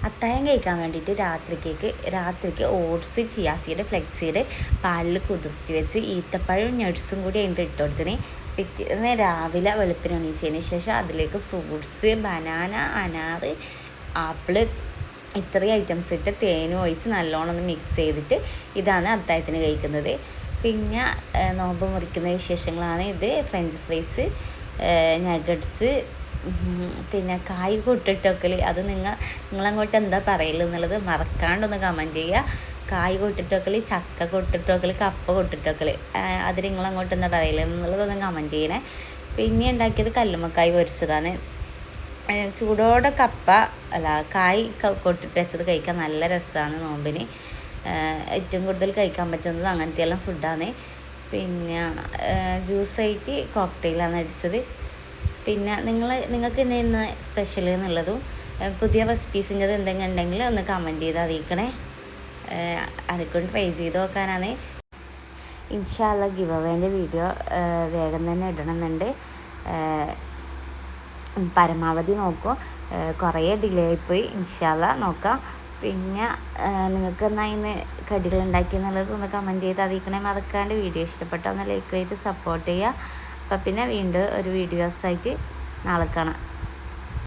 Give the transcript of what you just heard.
അത്താഴം കഴിക്കാൻ വേണ്ടിയിട്ട് രാത്രിക്ക് oats, chia seed, flex seed പാലിൽ കുതിർത്തി വെച്ച് ഈത്തപ്പഴവും നട്ട്സും കൂടി അതിൻ്റെ ഇട്ട് കൊടുത്തിന്. പിറ്റേന്ന് രാവിലെ വെളുപ്പിന് എണീച്ചതിന് ശേഷം അതിലേക്ക് ഫ്രൂട്ട്സ്, ബനാന, അനാറ്, ആപ്പിള് ഇത്രയും ഐറ്റംസ് ഇട്ട് തേനും ഒഴിച്ച് നല്ലോണം ഒന്ന് മിക്സ് ചെയ്തിട്ട് ഇതാണ് അത്താഴത്തിന് കഴിക്കുന്നത്. പിന്നെ നോമ്പ് മുറിക്കുന്ന വിശേഷങ്ങളാണ് ഇത്. ഫ്രഞ്ച് ഫ്രൈസ്, നഗറ്റ്സ്, പിന്നെ കായ് കൊട്ടിട്ടൊക്കെ അത് നിങ്ങളങ്ങോട്ട് എന്താ പറയലെന്നുള്ളത് മറക്കാണ്ടൊന്ന് കമൻറ്റ് ചെയ്യുക. കായ് കൊട്ടിട്ടൊക്കെ, ചക്ക കൊട്ടിട്ടൊക്കെ, കപ്പ കൊട്ടിട്ടൊക്കെ അത് നിങ്ങളങ്ങോട്ട് എന്താ പറയലെന്നുള്ളതൊന്ന് കമൻറ്റ് ചെയ്യണേ. പിന്നെ ഉണ്ടാക്കിയത് കല്ലുമ്മക്കായ് പൊരിച്ചതാണ്. ചൂടോടെ കായ് കൊട്ടിട്ട് വെച്ചത് കഴിക്കാൻ നല്ല രസമാണ് നോമ്പിന്. ഏറ്റവും കൂടുതൽ കഴിക്കാൻ പറ്റുന്നത് അങ്ങനത്തെയെല്ലാം ഫുഡാണ്. പിന്നെ ജ്യൂസായിട്ട് കോക്ടെയിലാണ് അടിച്ചത്. പിന്നെ നിങ്ങൾക്ക് ഇന്ന് സ്പെഷ്യൽ എന്നുള്ളതും പുതിയ റെസിപ്പീസിൻ്റെത് എന്തെങ്കിലും ഉണ്ടെങ്കിൽ ഒന്ന് കമൻറ്റ് ചെയ്ത് അറിയിക്കണേ. അതൊക്കെ ട്രൈ ചെയ്ത് നോക്കാനാണ്. ഇൻഷാ അല്ലാ ഗിവ് അവേൻ്റെ വീഡിയോ വേഗം തന്നെ ഇടണമെന്നുണ്ട്. പരമാവധി നോക്കും. കുറേ ഡിലേ ആയിപ്പോയി. ഇൻഷാ അല്ലാ നോക്കാം. പിന്നെ നിങ്ങൾക്ക് എന്നാൽ ഇന്ന് കടികൾ ഉണ്ടാക്കിയെന്നുള്ളത് ഒന്ന് കമൻറ്റ് ചെയ്ത് അറിയിക്കണേ. മറക്കാണ്ട് വീഡിയോ ഇഷ്ടപ്പെട്ടാൽ ഒന്ന് ലൈക്ക് ചെയ്ത് സപ്പോർട്ട് ചെയ്യുക. അപ്പം പിന്നെ വീണ്ടും ഒരു വീഡിയോസായിട്ട് നാളെ കാണാം.